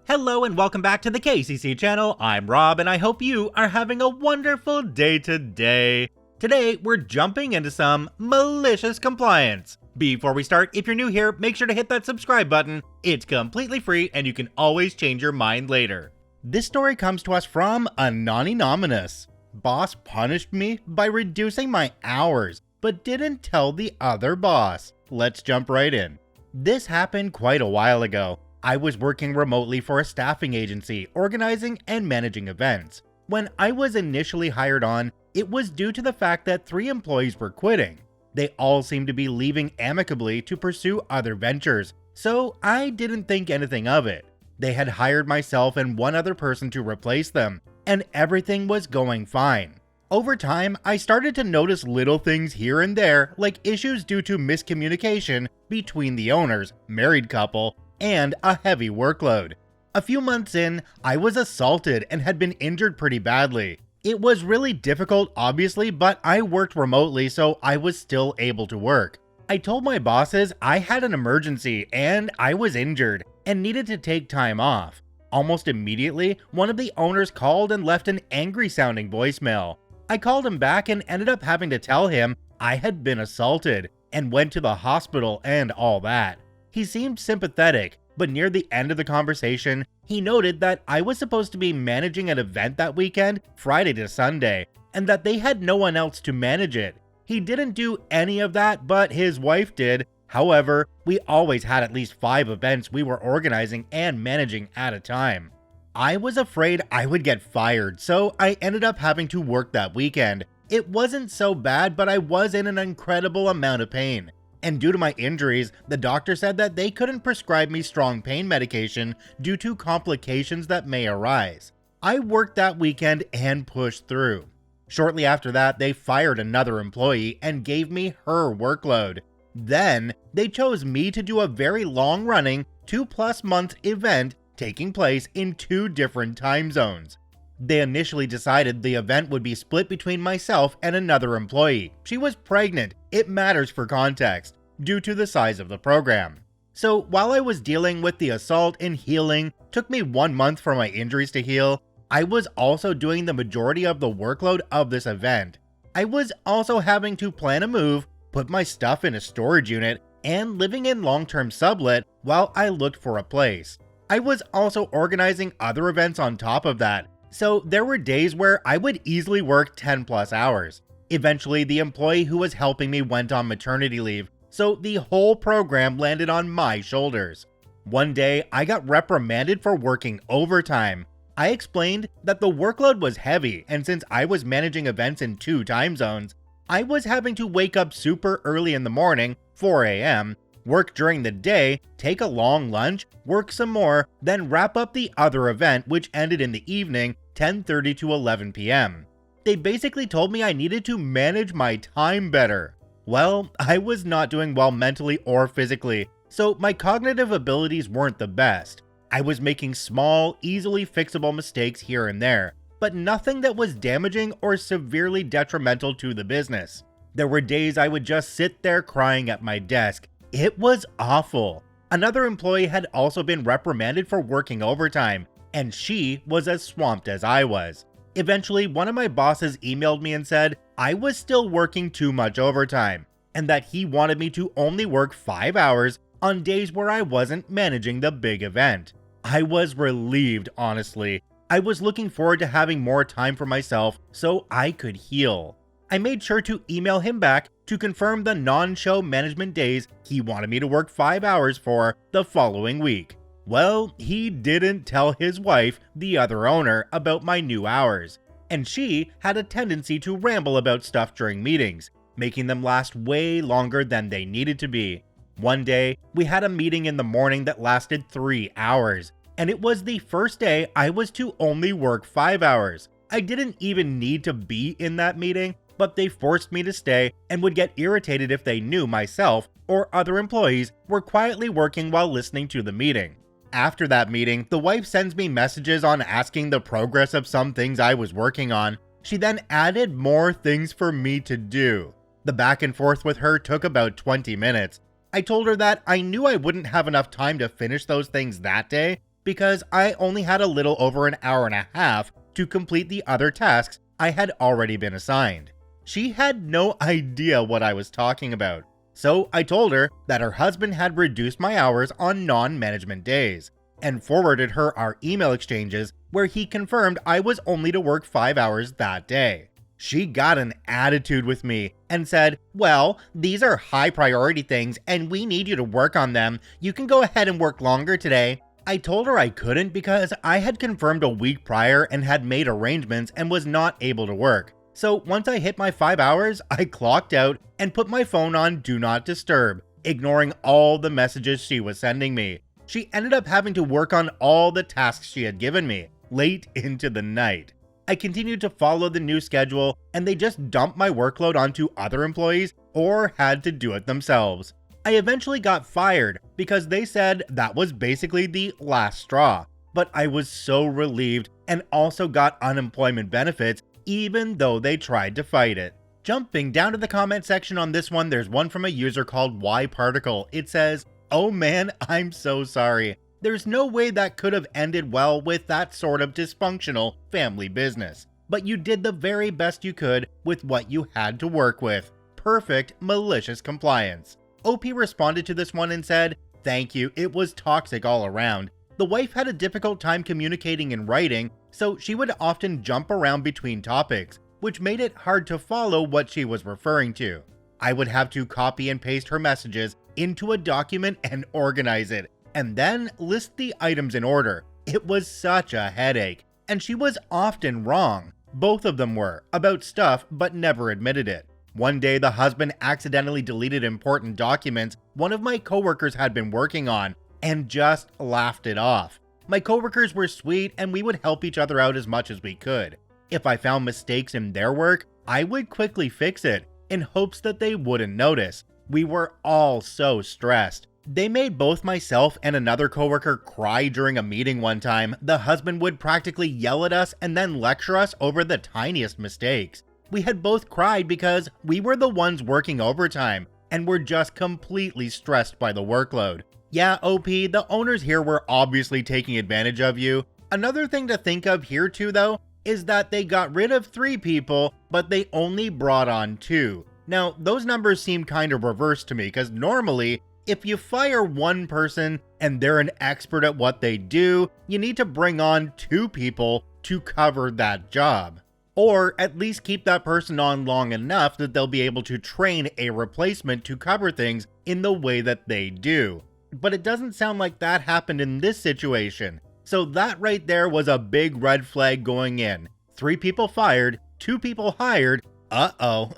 Hello and welcome back to the KCC channel. I'm Rob and I hope you are having a wonderful day today. Today, we're jumping into some malicious compliance. Before we start, if you're new here, make sure to hit that subscribe button. It's completely free and you can always change your mind later. This story comes to us from Anonymous. Boss punished me by reducing my hours, but didn't tell the other boss. Let's jump right in. This happened quite a while ago. I was working remotely for a staffing agency, organizing and managing events. When I was initially hired on, it was due to the fact that 3 employees were quitting. They all seemed to be leaving amicably to pursue other ventures, so I didn't think anything of it. They had hired myself and one other person to replace them, and everything was going fine. Over time, I started to notice little things here and there, like issues due to miscommunication between the owners, married couple, and a heavy workload. A few months in, I was assaulted and had been injured pretty badly. It was really difficult, obviously, but I worked remotely, so I was still able to work. I told my bosses I had an emergency and I was injured and needed to take time off. Almost immediately, one of the owners called and left an angry-sounding voicemail. I called him back and ended up having to tell him I had been assaulted and went to the hospital and all that. He seemed sympathetic, but near the end of the conversation, he noted that I was supposed to be managing an event that weekend, Friday to Sunday, and that they had no one else to manage it. He didn't do any of that, but his wife did. However, we always had at least 5 events we were organizing and managing at a time. I was afraid I would get fired, so I ended up having to work that weekend. It wasn't so bad, but I was in an incredible amount of pain. And due to my injuries, the doctor said that they couldn't prescribe me strong pain medication due to complications that may arise. I worked that weekend and pushed through. Shortly after that, they fired another employee and gave me her workload. Then, they chose me to do a very long-running 2+ month event taking place in 2 different time zones. They initially decided the event would be split between myself and another employee. She was pregnant. It matters for context, due to the size of the program. So while I was dealing with the assault and healing, took me 1 month for my injuries to heal, I was also doing the majority of the workload of this event. I was also having to plan a move, put my stuff in a storage unit, and living in long-term sublet while I looked for a place. I was also organizing other events on top of that. So there were days where I would easily work 10+ hours. Eventually, the employee who was helping me went on maternity leave, so the whole program landed on my shoulders. One day, I got reprimanded for working overtime. I explained that the workload was heavy, and since I was managing events in 2 time zones, I was having to wake up super early in the morning, 4 a.m., work during the day, take a long lunch, work some more, then wrap up the other event, which ended in the evening, 10:30 to 11 p.m. They basically told me I needed to manage my time better. Well, I was not doing well mentally or physically, so my cognitive abilities weren't the best. I was making small, easily fixable mistakes here and there, but nothing that was damaging or severely detrimental to the business. There were days I would just sit there crying at my desk. It was awful. Another employee had also been reprimanded for working overtime, and she was as swamped as I was. Eventually, one of my bosses emailed me and said I was still working too much overtime, and that he wanted me to only work 5 hours on days where I wasn't managing the big event. I was relieved, honestly. I was looking forward to having more time for myself so I could heal. I made sure to email him back to confirm the non-show management days he wanted me to work 5 hours for the following week. Well, he didn't tell his wife, the other owner, about my new hours, and she had a tendency to ramble about stuff during meetings, making them last way longer than they needed to be. One day, we had a meeting in the morning that lasted 3 hours, and it was the first day I was to only work 5 hours. I didn't even need to be in that meeting, but they forced me to stay and would get irritated if they knew myself or other employees were quietly working while listening to the meeting. After that meeting, the wife sends me messages on asking the progress of some things I was working on. She then added more things for me to do. The back and forth with her took about 20 minutes. I told her that I knew I wouldn't have enough time to finish those things that day because I only had a little over an hour and a half to complete the other tasks I had already been assigned. She had no idea what I was talking about, so I told her that her husband had reduced my hours on non-management days, and forwarded her our email exchanges where he confirmed I was only to work 5 hours that day. She got an attitude with me and said, "Well, these are high priority things and we need you to work on them. You can go ahead and work longer today." I told her I couldn't because I had confirmed a week prior and had made arrangements and was not able to work. So once I hit my 5 hours, I clocked out and put my phone on Do Not Disturb, ignoring all the messages she was sending me. She ended up having to work on all the tasks she had given me, late into the night. I continued to follow the new schedule, and they just dumped my workload onto other employees or had to do it themselves. I eventually got fired because they said that was basically the last straw, but I was so relieved and also got unemployment benefits even though they tried to fight it. Jumping down to the comment section on this one, there's one from a user called YParticle. It says, "Oh man, I'm so sorry. There's no way that could have ended well with that sort of dysfunctional family business. But you did the very best you could with what you had to work with. Perfect malicious compliance." OP responded to this one and said, "Thank you, it was toxic all around. The wife had a difficult time communicating in writing, so she would often jump around between topics, which made it hard to follow what she was referring to. I would have to copy and paste her messages into a document and organize it, and then list the items in order. It was such a headache, and she was often wrong. Both of them were, about stuff, but never admitted it. One day, the husband accidentally deleted important documents one of my coworkers had been working on, and just laughed it off. My coworkers were sweet, and we would help each other out as much as we could. If I found mistakes in their work, I would quickly fix it, in hopes that they wouldn't notice. We were all so stressed. They made both myself and another coworker cry during a meeting one time. The husband would practically yell at us and then lecture us over the tiniest mistakes. We had both cried because we were the ones working overtime and were just completely stressed by the workload. Yeah, OP, the owners here were obviously taking advantage of you. Another thing to think of here too though, is that they got rid of 3 people, but they only brought on 2. Now, those numbers seem kind of reversed to me because normally, if you fire one person and they're an expert at what they do, you need to bring on 2 people to cover that job. Or at least keep that person on long enough that they'll be able to train a replacement to cover things in the way that they do. But it doesn't sound like that happened in this situation. So that right there was a big red flag going in. 3 people fired, 2 people hired. Uh-oh.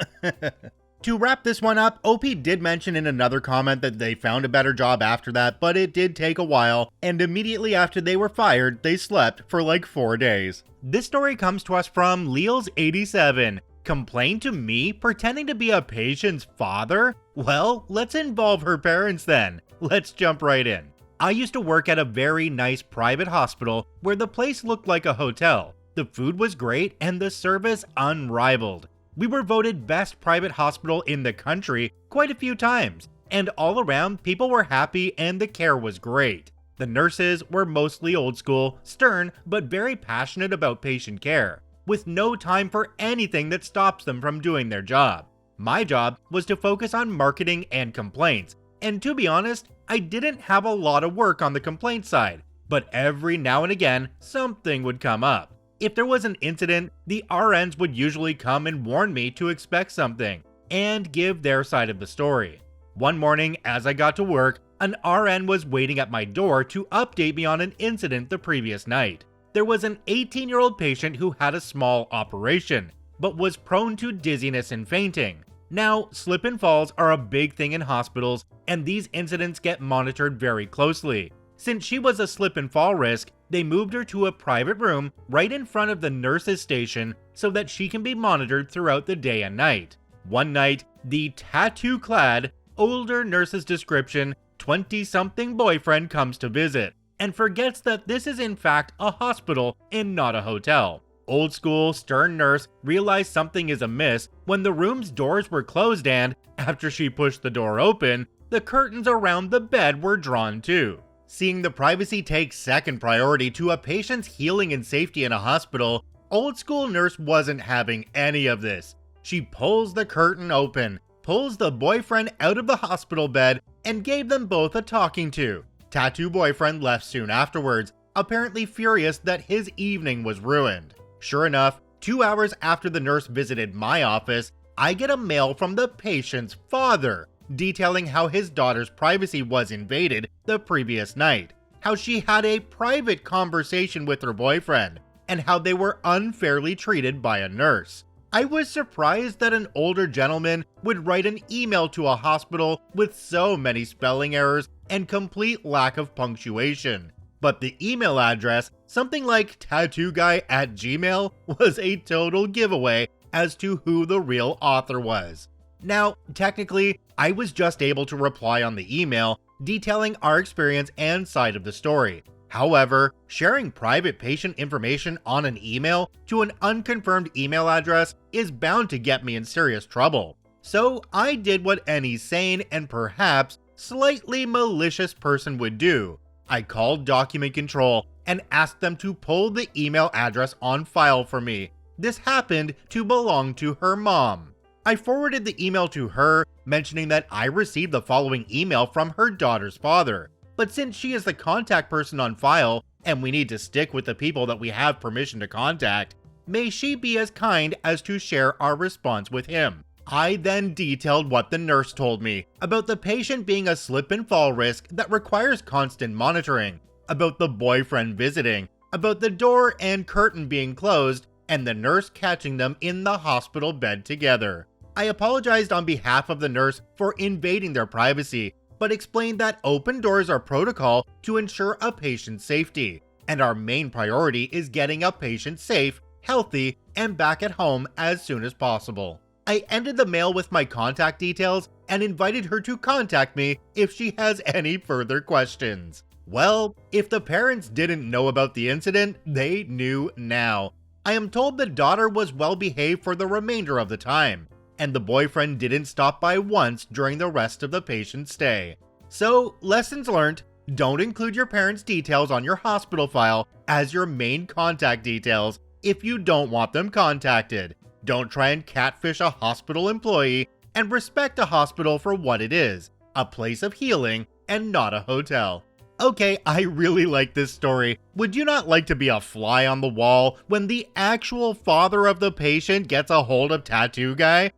To wrap this one up, OP did mention in another comment that they found a better job after that, but it did take a while, and immediately after they were fired, they slept for like 4 days. This story comes to us from Leals87. Complain to me pretending to be a patient's father? Well, let's involve her parents then. Let's jump right in. I used to work at a very nice private hospital where the place looked like a hotel. The food was great and the service unrivaled. We were voted best private hospital in the country quite a few times, and all around people were happy and the care was great. The nurses were mostly old school, stern, but very passionate about patient care, with no time for anything that stops them from doing their job. My job was to focus on marketing and complaints, and to be honest, I didn't have a lot of work on the complaint side, but every now and again, something would come up. If there was an incident, the RNs would usually come and warn me to expect something, and give their side of the story. One morning, as I got to work, an RN was waiting at my door to update me on an incident the previous night. There was an 18-year-old patient who had a small operation, but was prone to dizziness and fainting. Now, slip and falls are a big thing in hospitals, and these incidents get monitored very closely. Since she was a slip and fall risk, they moved her to a private room right in front of the nurse's station so that she can be monitored throughout the day and night. One night, the tattoo-clad, older nurse's description, 20-something boyfriend comes to visit, and forgets that this is in fact a hospital and not a hotel. Old school, stern nurse realized something is amiss when the room's doors were closed and, after she pushed the door open, the curtains around the bed were drawn too. Seeing the privacy take second priority to a patient's healing and safety in a hospital, old school nurse wasn't having any of this. She pulls the curtain open, pulls the boyfriend out of the hospital bed, and gave them both a talking to. Tattoo boyfriend left soon afterwards, apparently furious that his evening was ruined. Sure enough, 2 hours after the nurse visited my office, I get a mail from the patient's father, detailing how his daughter's privacy was invaded the previous night, how she had a private conversation with her boyfriend, and how they were unfairly treated by a nurse. I was surprised that an older gentleman would write an email to a hospital with so many spelling errors and complete lack of punctuation. But the email address, something like tattooguy@gmail, was a total giveaway as to who the real author was. Now, technically, I was just able to reply on the email, detailing our experience and side of the story. However, sharing private patient information on an email to an unconfirmed email address is bound to get me in serious trouble. So I did what any sane and perhaps slightly malicious person would do. I called document control and asked them to pull the email address on file for me. This happened to belong to her mom. I forwarded the email to her, mentioning that I received the following email from her daughter's father. But since she is the contact person on file, and we need to stick with the people that we have permission to contact, may she be as kind as to share our response with him. I then detailed what the nurse told me about the patient being a slip and fall risk that requires constant monitoring, about the boyfriend visiting, about the door and curtain being closed, and the nurse catching them in the hospital bed together. I apologized on behalf of the nurse for invading their privacy, but explained that open doors are protocol to ensure a patient's safety, and our main priority is getting a patient safe, healthy, and back at home as soon as possible. I ended the mail with my contact details and invited her to contact me if she has any further questions. Well, if the parents didn't know about the incident, they knew now. I am told the daughter was well behaved for the remainder of the time, and the boyfriend didn't stop by once during the rest of the patient's stay. So, lessons learned: don't include your parents' details on your hospital file as your main contact details if you don't want them contacted. Don't try and catfish a hospital employee, and respect a hospital for what it is, a place of healing and not a hotel. Okay, I really like this story. Would you not like to be a fly on the wall when the actual father of the patient gets a hold of Tattoo Guy?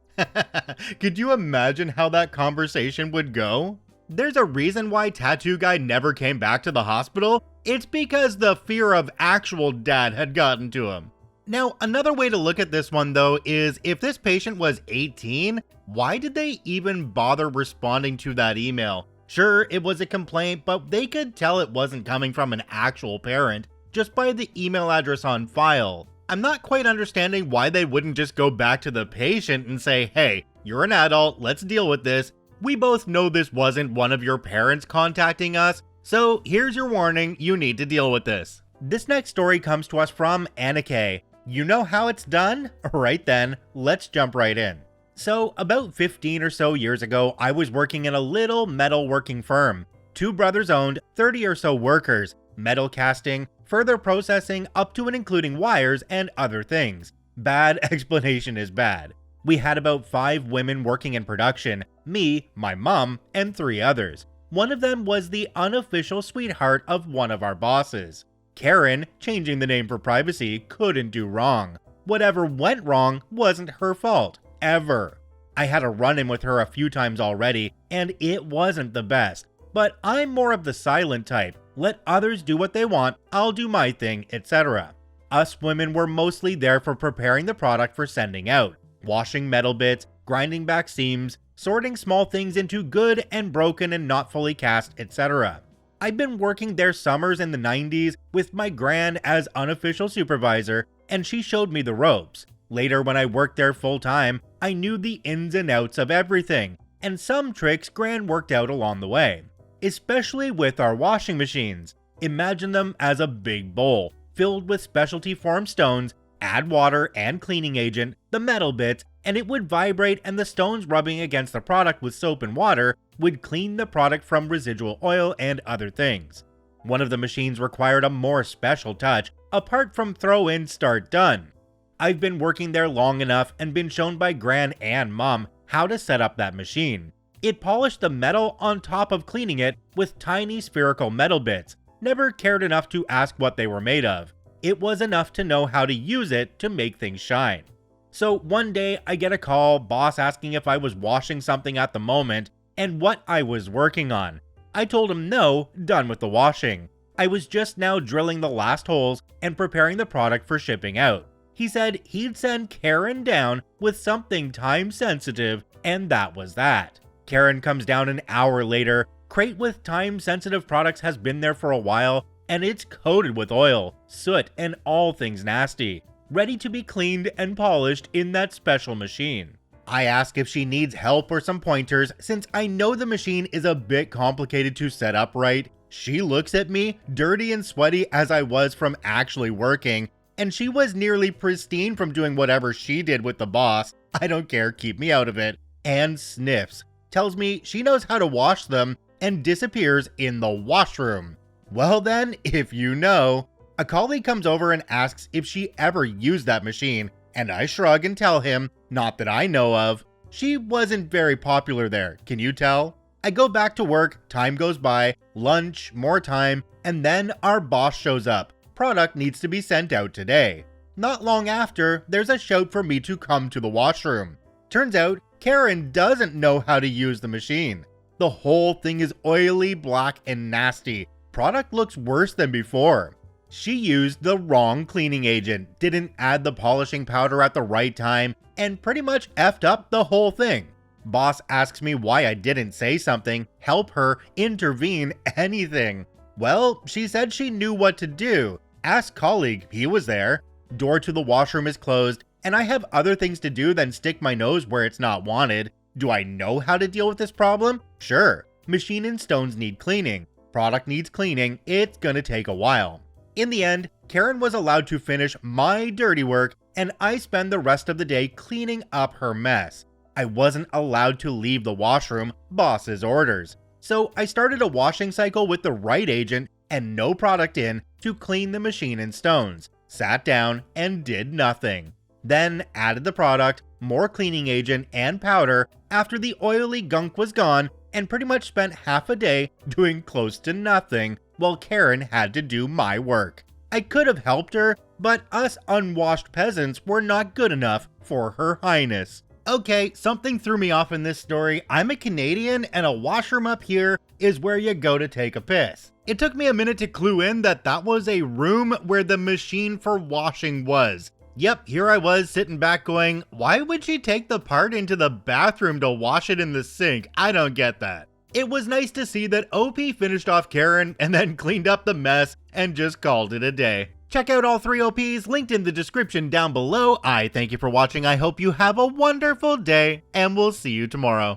Could you imagine how that conversation would go? There's a reason why Tattoo Guy never came back to the hospital. It's because the fear of actual dad had gotten to him. Now, another way to look at this one though is if this patient was 18, why did they even bother responding to that email? Sure, it was a complaint, but they could tell it wasn't coming from an actual parent just by the email address on file. I'm not quite understanding why they wouldn't just go back to the patient and say, hey, you're an adult, let's deal with this. We both know this wasn't one of your parents contacting us, so here's your warning, you need to deal with this. This next story comes to us from Annika. You know how it's done? Right then, let's jump right in. So, about 15 or so years ago, I was working in a little metal working firm. 2 brothers owned, 30 or so workers, metal casting, further processing up to and including wires and other things. Bad explanation is bad. We had about 5 women working in production, me, my mom, and 3 others. One of them was the unofficial sweetheart of one of our bosses. Karen, changing the name for privacy, couldn't do wrong. Whatever went wrong wasn't her fault, ever. I had a run-in with her a few times already, and it wasn't the best. But I'm more of the silent type. Let others do what they want, I'll do my thing, etc. Us women were mostly there for preparing the product for sending out, washing metal bits, grinding back seams, sorting small things into good and broken and not fully cast, etc. I'd been working there summers in the 90s with my gran as unofficial supervisor, and she showed me the ropes. Later, when I worked there full time, I knew the ins and outs of everything, and some tricks gran worked out along the way. Especially with our washing machines. Imagine them as a big bowl, filled with specialty formed stones, add water and cleaning agent, the metal bits, and it would vibrate, and the stones rubbing against the product with soap and water would clean the product from residual oil and other things. One of the machines required a more special touch, apart from throw in, start done. I've been working there long enough and been shown by Gran and Mom how to set up that machine. It polished the metal on top of cleaning it with tiny spherical metal bits. Never cared enough to ask what they were made of. It was enough to know how to use it to make things shine. So one day I get a call, boss asking if I was washing something at the moment and what I was working on. I told him no, done with the washing. I was just now drilling the last holes and preparing the product for shipping out. He said he'd send Karen down with something time sensitive, and that was that. Karen comes down an hour later. Crate with time sensitive products has been there for a while, and it's coated with oil, soot, and all things nasty, ready to be cleaned and polished in that special machine. I ask if she needs help or some pointers since I know the machine is a bit complicated to set up right. She looks at me, dirty and sweaty as I was from actually working, and she was nearly pristine from doing whatever she did with the boss. I don't care, keep me out of it. And sniffs, tells me she knows how to wash them, and disappears in the washroom. Well then, if you know. A colleague comes over and asks if she ever used that machine, and I shrug and tell him, not that I know of. She wasn't very popular there, can you tell? I go back to work, time goes by, lunch, more time, and then our boss shows up. Product needs to be sent out today. Not long after, there's a shout for me to come to the washroom. Turns out, Karen doesn't know how to use the machine. The whole thing is oily, black, and nasty. Product looks worse than before. She used the wrong cleaning agent, didn't add the polishing powder at the right time, and pretty much effed up the whole thing. Boss asks me why I didn't say something, help her, intervene, anything. Well, she said she knew what to do. Ask colleague, he was there. Door to the washroom is closed, and I have other things to do than stick my nose where it's not wanted. Do I know how to deal with this problem? Sure. Machine and stones need cleaning. Product needs cleaning. It's gonna take a while. In the end, Karen was allowed to finish my dirty work, and I spend the rest of the day cleaning up her mess. I wasn't allowed to leave the washroom, boss's orders. So I started a washing cycle with the right agent and no product in to clean the machine and stones. Sat down and did nothing. Then added the product, more cleaning agent and powder after the oily gunk was gone, and pretty much spent half a day doing close to nothing while Karen had to do my work. I could have helped her, but us unwashed peasants were not good enough for Her Highness. Okay, something threw me off in this story. I'm a Canadian, and a washroom up here is where you go to take a piss. It took me a minute to clue in that that was a room where the machine for washing was. Yep, here I was sitting back going, why would she take the part into the bathroom to wash it in the sink? I don't get that. It was nice to see that OP finished off Karen and then cleaned up the mess and just called it a day. Check out all 3 OPs linked in the description down below. I thank you for watching. I hope you have a wonderful day, and we'll see you tomorrow.